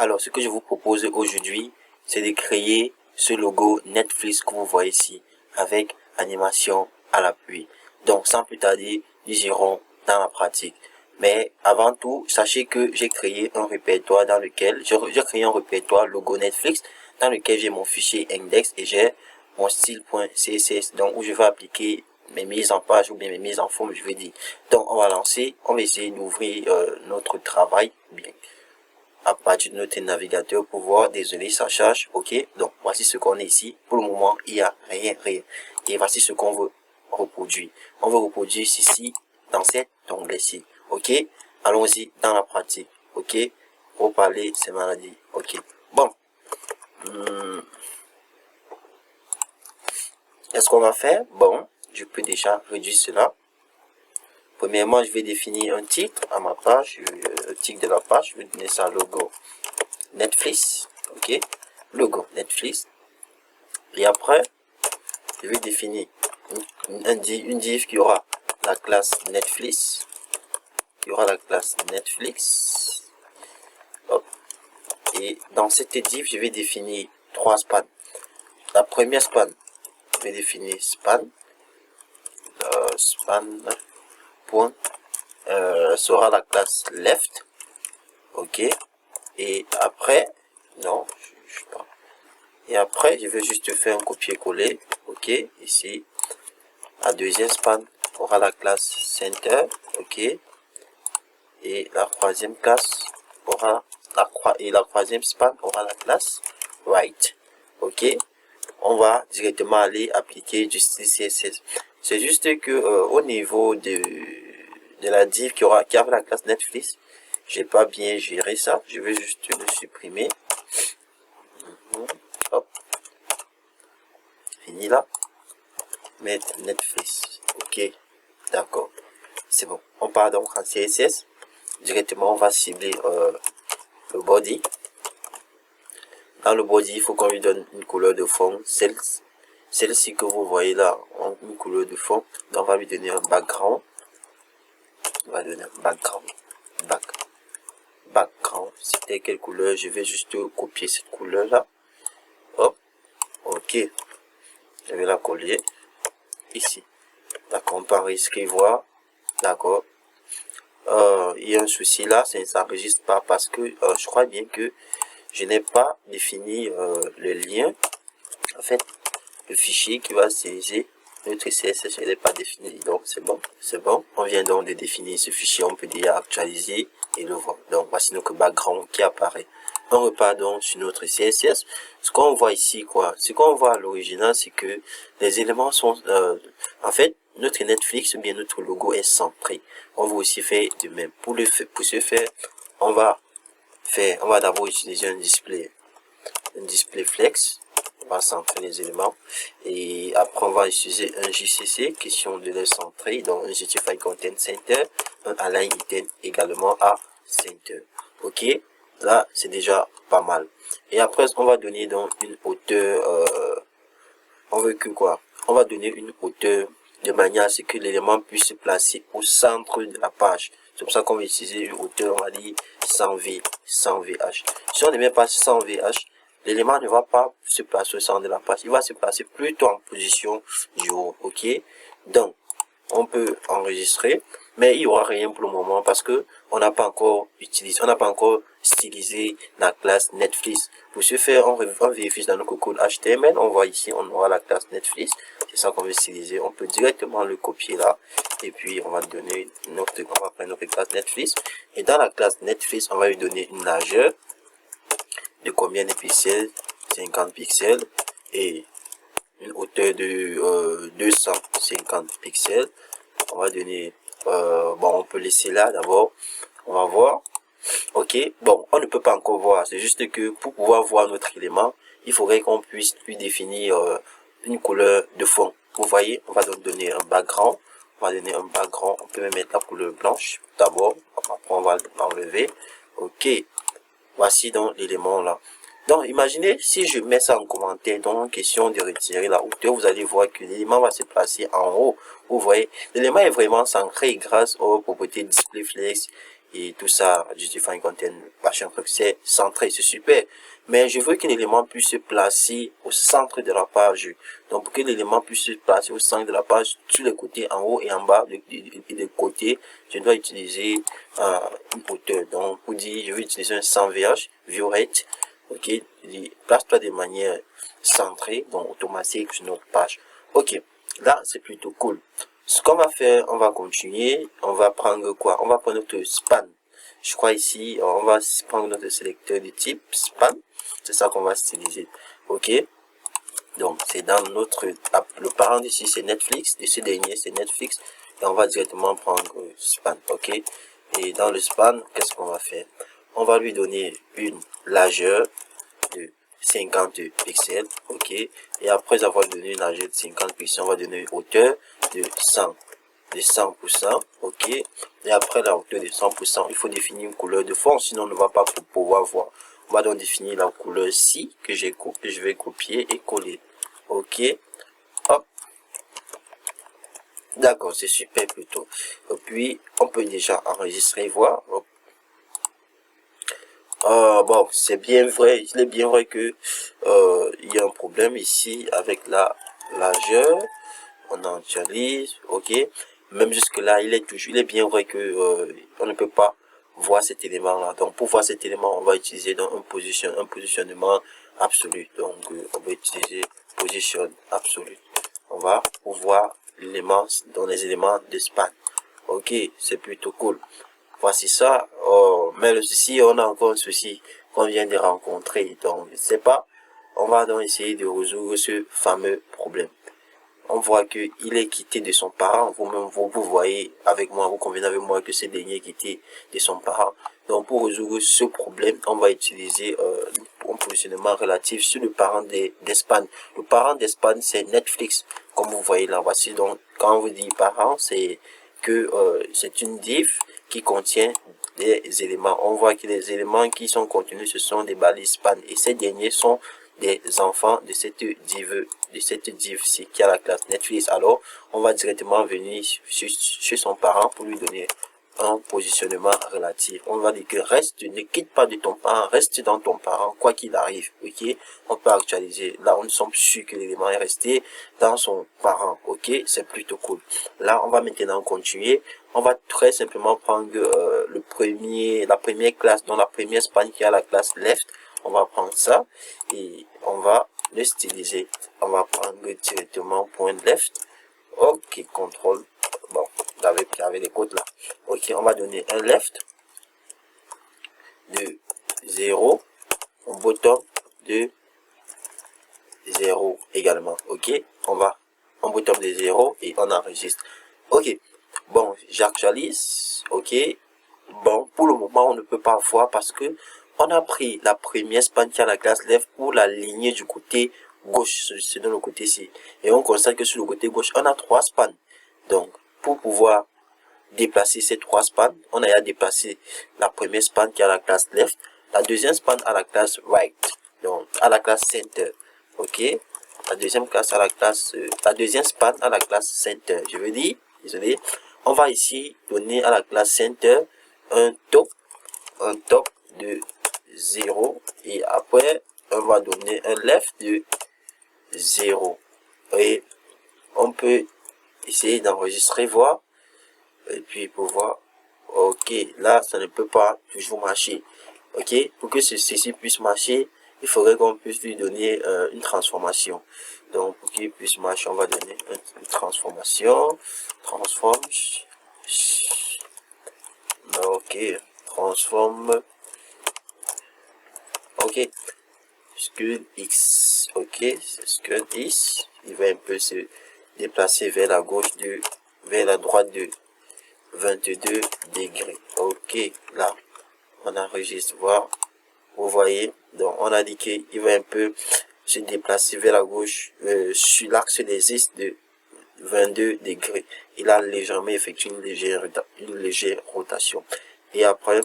Alors, ce que je vous propose aujourd'hui, c'est de créer ce logo Netflix que vous voyez ici, avec animation à l'appui. Donc, sans plus tarder, nous irons dans la pratique. Mais avant tout, sachez que j'ai créé un répertoire dans lequel, j'ai créé un répertoire logo Netflix, dans lequel j'ai mon fichier index et j'ai mon style.css, donc où je vais appliquer mes mises en page ou bien mes mises en forme, je vais dire. Donc, on va lancer, on va essayer d'ouvrir notre travail, bien, à partir de notre navigateur pour voir. Désolé, ça charge. Ok, donc voici ce qu'on a ici. Pour le moment, il n'y a rien. Et voici ce qu'on veut reproduire. On veut reproduire ici dans cet onglet-ci. Ok, allons-y dans la pratique. Ok, pour parler ces maladies. Ok, bon. Qu'est-ce qu'on va faire? Bon, je peux déjà réduire cela. Premièrement, je vais définir un titre à ma page, le titre de la page. Je vais donner ça logo Netflix, ok, logo Netflix. Et après, je vais définir une div qui aura la classe Netflix, Hop. Et dans cette div, je vais définir trois spans. La première span, je vais définir span, point, sera la classe left, ok. Et après, non, je sais pas. Et après, je vais juste faire un copier-coller, ok, ici. La deuxième span aura la classe center, ok. Et la troisième classe aura la troisième span aura la classe right, ok. On va directement aller appliquer du style CSS. C'est juste que au niveau de la div qui avait la classe Netflix, j'ai pas bien géré ça. Je vais juste le supprimer. Hop. Fini là. Mettre Netflix. Ok. D'accord. C'est bon. On part donc en CSS. Directement, on va cibler le body. Dans le body, il faut qu'on lui donne une couleur de fond. Celle-ci que vous voyez là, une couleur de fond. Donc, on va lui donner un background. On va donner un background. Background. C'était quelle couleur? Je vais juste copier cette couleur là. Hop. Ok. Je vais la coller ici. D'accord. On peut enregistrer, voir. D'accord. Il y a un souci là, ça ne s'enregistre pas parce que je crois bien que je n'ai pas défini le lien. En fait, le fichier qui va utiliser notre CSS, je ne l'ai pas défini. Donc c'est bon, c'est bon. On vient donc de définir ce fichier, on peut déjà actualiser et le voir. Donc voici notre background qui apparaît. On repart donc sur notre CSS. Ce qu'on voit ici, quoi, ce qu'on voit à l'original, c'est que les éléments sont, en fait, notre Netflix ou bien notre logo est centré. On va aussi faire de même. Pour ce faire, on va d'abord utiliser un display flex. On va centrer les éléments et après on va utiliser un JCC, question de les centrer, donc un Justify Content Center, un Align Item également à Center. Ok, là c'est déjà pas mal. Et après on va donner donc une hauteur, on veut que quoi, on va donner une hauteur de manière à ce que l'élément puisse se placer au centre de la page. C'est pour ça qu'on va utiliser une hauteur, on va dire 100V, 100VH. Si on ne met pas 100VH, l'élément ne va pas se placer au centre de la page, il va se placer plutôt en position du haut, ok. Donc, on peut enregistrer, mais il n'y aura rien pour le moment parce que on n'a pas encore utilisé, on n'a pas encore stylisé la classe Netflix. Pour ce faire, on vérifie dans notre code HTML, on voit ici, on aura la classe Netflix, c'est ça qu'on veut styliser, on peut directement le copier là, et puis on va donner on va prendre notre classe Netflix, et dans la classe Netflix, on va lui donner une largeur de combien de pixels? 50 pixels, et une hauteur de 250 pixels. On va donner, bon, on peut laisser là d'abord, on va voir. Ok, bon, on ne peut pas encore voir, c'est juste que pour pouvoir voir notre élément, il faudrait qu'on puisse lui définir une couleur de fond. Vous voyez, on va donc donner un background, on peut même mettre la couleur blanche d'abord, après on va l'enlever. Ok, voici donc l'élément là. Donc, imaginez si je mets ça en commentaire, donc en question de retirer la hauteur, vous allez voir que l'élément va se placer en haut. Vous voyez, l'élément est vraiment centré grâce aux propriétés display flex et tout ça, justifying content, machin truc, c'est centré, c'est super. Mais je veux que l'élément puisse se placer au centre de la page. Donc, pour que l'élément puisse se placer au centre de la page, sur les côtés, en haut et en bas, des côtés, je dois utiliser une hauteur. Donc, pour dire, je vais utiliser un sans vierge, view rate, ok, place-toi de manière centrée, donc automatique sur notre page. Ok, là, c'est plutôt cool. Ce qu'on va faire, on va continuer, on va prendre quoi? On va prendre notre span. Je crois ici, on va prendre notre sélecteur de type span. C'est ça qu'on va styliser. Ok. Donc, c'est dans notre, le parent ici, c'est Netflix. De ce dernier, c'est Netflix. Et on va directement prendre span. Ok. Et dans le span, qu'est-ce qu'on va faire? On va lui donner une largeur de 50 pixels. Ok. Et après avoir donné une largeur de 50 pixels, on va donner une hauteur de 100. De 100%, ok. Et après la hauteur de 100%, il faut définir une couleur de fond, sinon on ne va pas pouvoir voir. On va donc définir la couleur ci que j'ai copié, je vais copier et coller. Ok. Hop. D'accord, c'est super plutôt. Et puis, on peut déjà enregistrer, voir. Bon, c'est bien vrai, il est bien vrai que il y a un problème ici avec la largeur. On actualise, ok. Même jusque là, il est bien vrai que on ne peut pas voir cet élément là. Donc pour voir cet élément, on va utiliser donc un positionnement absolu. Donc on va utiliser position absolue. On va pouvoir l'élément dans les éléments de span. Ok, c'est plutôt cool. Voici ça. Mais le souci, on a encore un souci qu'on vient de rencontrer. Donc je sais pas. On va donc essayer de résoudre ce fameux problème. On voit que il est quitté de son parent. Vous-même, vous voyez avec moi, vous convenez avec moi que ce dernier est quitté de son parent. Donc, pour résoudre ce problème, on va utiliser un positionnement relatif sur le parent d'Espagne. Le parent d'Espagne, c'est Netflix. Comme vous voyez là, voici donc, quand on vous dit parent, c'est que c'est une div qui contient des éléments. On voit que les éléments qui sont contenus, ce sont des balises span. Et ces derniers sont des enfants de cette div-ci qui a la classe Netflix. Alors, on va directement venir chez son parent pour lui donner un positionnement relatif. On va dire que reste, ne quitte pas de ton parent, reste dans ton parent, quoi qu'il arrive. Ok, on peut actualiser. Là, on sommes sûrs que l'élément est resté dans son parent. Ok, c'est plutôt cool. Là, on va maintenant continuer. On va très simplement prendre la première classe, dans la première span qui a la classe left. On va prendre ça et on va le styliser. On va prendre directement point left. Ok, contrôle. Bon, avec les codes là. Ok, on va donner un left de 0, un bottom de 0 également. Ok, on va en bottom de 0 et on enregistre. Ok, bon, j'actualise. Ok, bon, pour le moment, on ne peut pas voir parce que on a pris la première span qui a la classe left pour la lignée du côté gauche, c'est dans le côté ci. Et on constate que sur le côté gauche, on a 3 spans. Donc, pour pouvoir déplacer ces 3 spans, on a déplacé la première span qui a la classe left, la deuxième span à la classe right, donc à la classe center. Ok, la deuxième classe à la classe, la deuxième span à la classe center. Je veux dire, désolé, on va ici donner à la classe center un top de 0 et après on va donner un left de 0 et on peut essayer d'enregistrer, voir et puis pour voir. Ok, là ça ne peut pas toujours marcher. Ok, pour que ceci puisse marcher, il faudrait qu'on puisse lui donner une transformation. Donc pour qu'il puisse marcher, on va donner une transformation. Transform. Ok, transforme. Ok, scale X. Ok, scale X. Il va un peu se déplacer vers la gauche vers la droite de 22 degrés. Ok, là, on enregistre, voir. Vous voyez, donc on a dit qu'il va un peu se déplacer vers la gauche sur l'axe des X de 22 degrés. Il a légèrement effectué une légère rotation. Et après,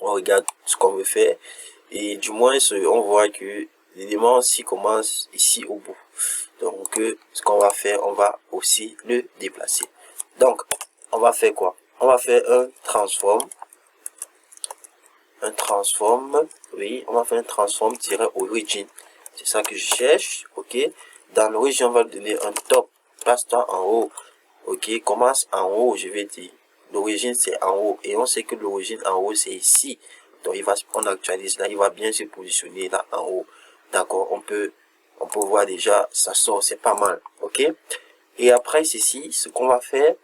on regarde ce qu'on veut faire. Et du moins, on voit que l'élément aussi commence ici au bout. Donc, ce qu'on va faire, on va aussi le déplacer. Donc, on va faire quoi? On va faire un transform. un transform. Oui, on va faire un transform-origin. C'est ça que je cherche. Ok. Dans l'origine, on va donner un top. Place-toi en haut. Ok. Commence en haut, je vais dire. L'origine, c'est en haut. Et on sait que l'origine en haut, c'est ici. Donc, on actualise là. Il va bien se positionner là en haut. D'accord. On peut voir déjà, ça sort. C'est pas mal. Ok. Et après ceci, ce qu'on va faire,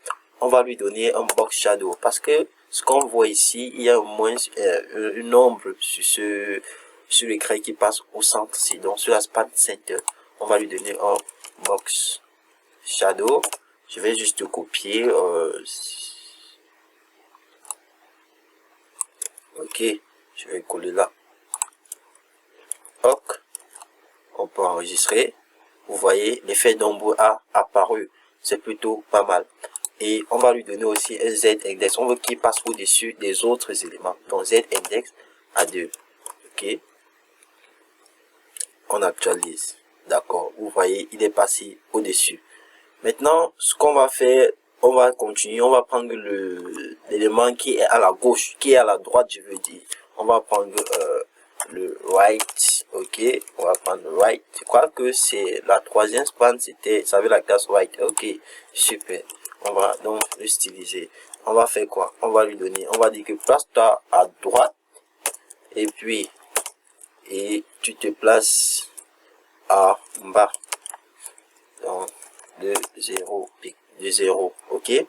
on va lui donner un box shadow. Parce que ce qu'on voit ici, il y a au moins une ombre sur l'écran qui passe au centre. Donc sur la span center, on va lui donner un box shadow. Je vais juste copier. Ok, je vais coller là. Ok, on peut enregistrer. Vous voyez, l'effet d'ombre a apparu. C'est plutôt pas mal. Et on va lui donner aussi un Z-index. On veut qu'il passe au-dessus des autres éléments. Donc Z-index à 2. Ok. On actualise. D'accord. Vous voyez, il est passé au-dessus. Maintenant, ce qu'on va faire, on va continuer. On va prendre l'élément qui est à la gauche, qui est à la droite, je veux dire. On va prendre le right. Ok. On va prendre le right. Je crois que c'est la troisième span, c'était, ça veut la classe right. Ok. Super. On va donc le styliser. On va faire quoi? On va lui donner, on va dire que place-toi à droite. Et puis, et tu te places à bas. Donc, de 0, ok.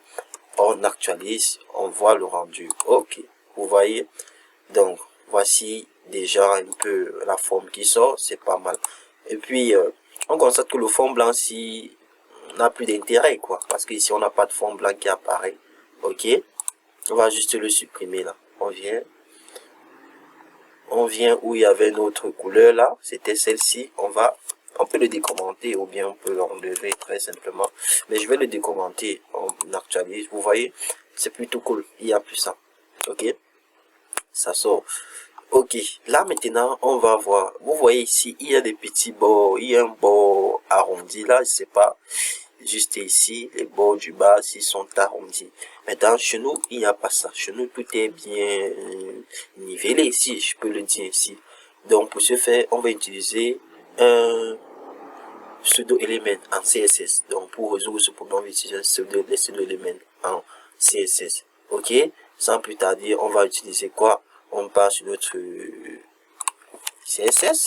On actualise, on voit le rendu. Ok. Vous voyez? Donc, voici déjà un peu la forme qui sort. C'est pas mal. Et puis, on constate que le fond blanc, si n'a plus d'intérêt, quoi, parce que ici on n'a pas de fond blanc qui apparaît. Ok, on va juste le supprimer là. On vient où il y avait notre couleur là, c'était celle-ci. On peut le décommenter ou bien on peut l'enlever très simplement, mais je vais le décommenter. On actualise, vous voyez, c'est plutôt cool. Il y a plus ça. Ok, ça sort. Ok, là maintenant on va voir. Vous voyez ici, il y a des petits bords, il y a un bord arrondi là, je sais pas. Juste ici, les bords du bas, s'ils sont arrondis. Maintenant, chez nous, il n'y a pas ça. Chez nous, tout est bien nivelé ici, je peux le dire ici. Donc, pour ce faire, on va utiliser un pseudo-élément en CSS. Donc, pour résoudre ce problème, on va utiliser un pseudo-élément en CSS. Ok? Sans plus tarder, on va utiliser quoi? On passe sur notre CSS.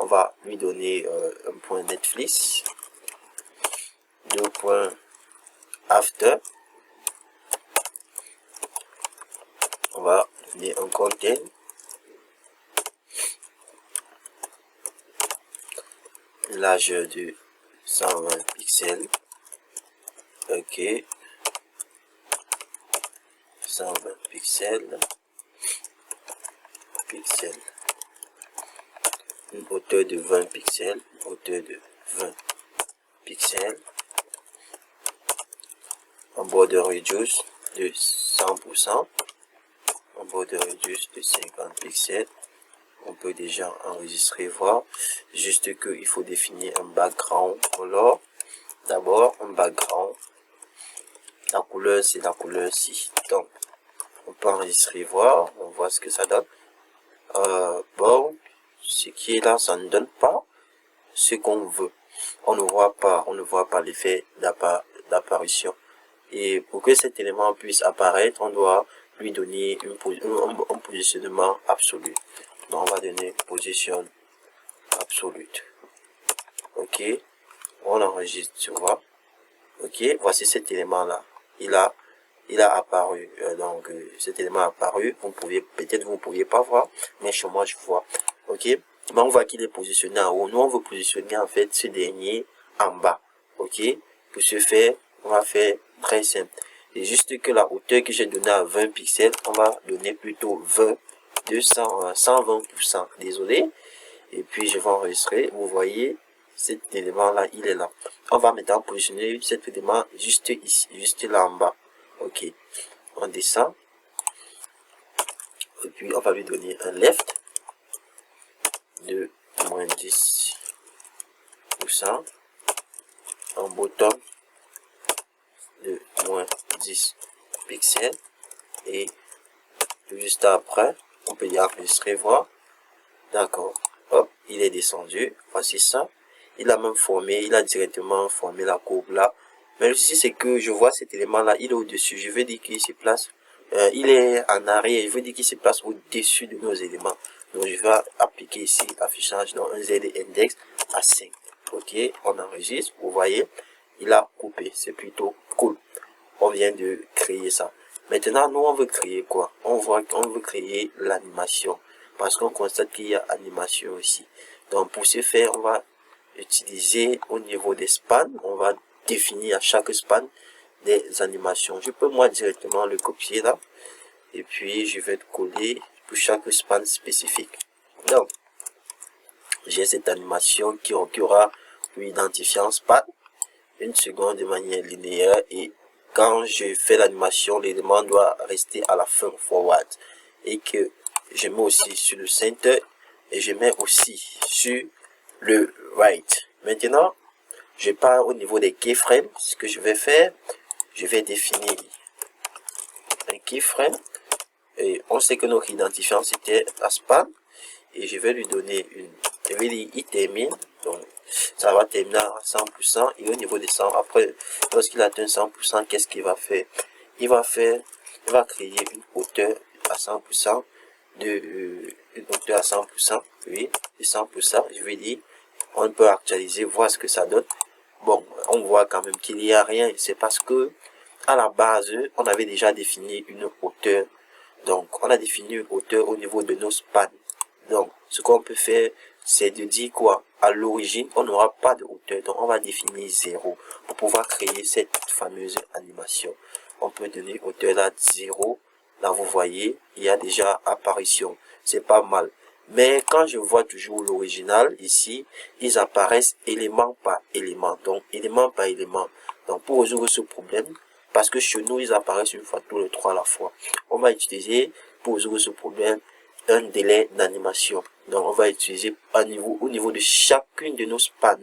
On va lui donner un point Netflix. 2.after. On va donner un content. Largeur de 120 pixels. Ok. 120 pixels. Une hauteur de 20 pixels. Hauteur de 20 pixels. Un border radius de 100%. Un border radius de 50 pixels. On peut déjà enregistrer, voir. Juste que il faut définir un background color. D'abord, un background. La couleur, c'est la couleur ci. Donc, on peut enregistrer, voir. On voit ce que ça donne. Bon, ce qui est là, ça ne donne pas ce qu'on veut. On ne voit pas l'effet d'apparition. Et pour que cet élément puisse apparaître, on doit lui donner un positionnement absolu. Donc, on va donner position absolute. Ok, on enregistre, tu vois. Ok, voici cet élément là. Il a apparu. Cet élément a apparu. Peut-être vous ne pouviez pas voir, mais chez moi je vois. Ok, mais on voit qu'il est positionné en haut. Nous on veut positionner en fait ce dernier en bas. Ok, pour ce faire, on va faire très simple. Et juste que la hauteur que j'ai donnée à 20 pixels, on va donner plutôt 120%. Désolé. Et puis je vais enregistrer. Vous voyez, cet élément là, il est là. On va maintenant positionner cet élément juste ici, juste là en bas. Ok, on descend. Et puis on va lui donner un left de moins 10%. Un bottom de moins 10 pixels. Et juste après, on peut y enregistrer, voir. D'accord. Hop, il est descendu. Voici ça. Il a même formé, il a directement formé la courbe là. Mais le souci, c'est que je vois cet élément-là, il est au-dessus. Je veux dire qu'il se place, il est en arrière. Je veux dire qu'il se place au-dessus de nos éléments. Donc, je vais appliquer ici affichage dans un Z index à 5. Ok, on enregistre. Vous voyez, il a coupé. C'est plutôt cool. On vient de créer ça. Maintenant, nous, on veut créer quoi? On veut créer l'animation. Parce qu'on constate qu'il y a animation aussi. Donc, pour ce faire, on va utiliser au niveau des spans. On va définir à chaque span des animations. Je peux moi directement le copier là. Et puis, je vais le coller pour chaque span spécifique. Donc, j'ai cette animation qui aura pour identifiant span. Une seconde de manière linéaire et quand je fais l'animation, l'élément doit rester à la fin forward et que je mets aussi sur le center et je mets aussi sur le right. Maintenant, je pars au niveau des keyframes. Ce que je vais faire, je vais définir un keyframe et on sait que notre identifiant c'était la span et je vais lui donner une, je vais dire il termine, donc ça va terminer à 100% et au niveau des 100, après lorsqu'il atteint 100%, qu'est-ce qu'il va faire? Il va créer une hauteur à 100% une hauteur à 100%, oui, de 100%, je vais dire, on peut actualiser, voir ce que ça donne. Bon, on voit quand même qu'il n'y a rien, c'est parce que à la base, on avait déjà défini une hauteur. Donc, on a défini une hauteur au niveau de nos spans. Donc, ce qu'on peut faire, c'est de dire quoi? À l'origine, on n'aura pas de hauteur. Donc, on va définir 0 pour pouvoir créer cette fameuse animation. On peut donner hauteur là 0. Là, vous voyez, il y a déjà apparition. C'est pas mal. Mais quand je vois toujours l'original, ici, ils apparaissent élément par élément. Donc, élément par élément. Donc, pour résoudre ce problème, parce que chez nous, ils apparaissent une fois tous les 3 à la fois, on va utiliser, pour résoudre ce problème, un délai d'animation. Donc, on va utiliser au niveau de chacune de nos spans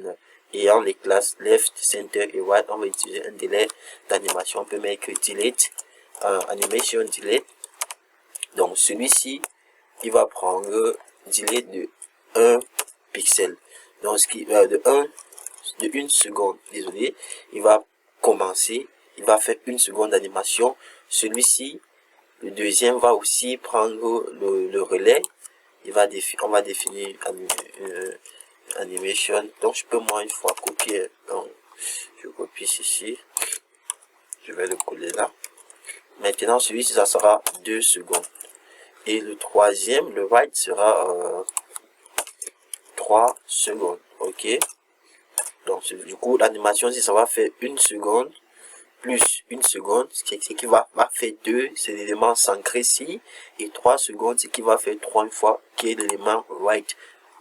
ayant les classes left, center et right, on va utiliser un délai d'animation. On peut mettre delete, animation delay. Donc, celui-ci, il va prendre delay de 1 pixel. Donc, ce qui de 1 seconde, désolé, il va commencer, il va faire 1 seconde d'animation. Celui-ci, le deuxième va aussi prendre le relais. On va définir animation. Donc, je peux moi une fois copier. Donc, je copie ceci. Je vais le coller là. Maintenant, celui-ci, ça sera 2 secondes. Et le troisième, le right, sera 3 secondes. Ok. Donc, du coup, l'animation, si ça va faire 1 seconde, plus 1 seconde, ce qui va faire 2, c'est l'élément s'ancrer ici, et 3 secondes, ce qui va faire 3 fois, qui est l'élément right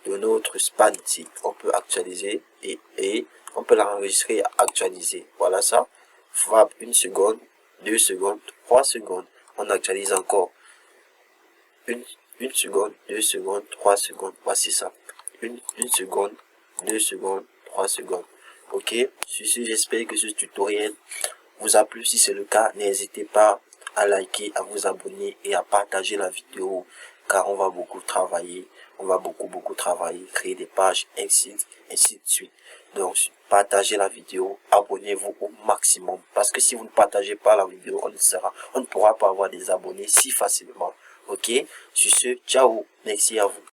de notre span ici. On peut actualiser et on peut l'enregistrer et actualiser. Voilà ça. Frappe 1 seconde, 2 secondes, 3 secondes. On actualise encore. 1 seconde, 2 secondes, 3 secondes. Voici ça. 1 seconde, 2 secondes, 3 secondes. Ok. Sur ce, j'espère que ce tutoriel vous a plu. Si c'est le cas, n'hésitez pas à liker, à vous abonner et à partager la vidéo, car on va beaucoup travailler, beaucoup travailler, créer des pages, ainsi de suite. Donc, partagez la vidéo, abonnez-vous au maximum, parce que si vous ne partagez pas la vidéo, on ne pourra pas avoir des abonnés si facilement. Ok, sur ce, ciao, merci à vous.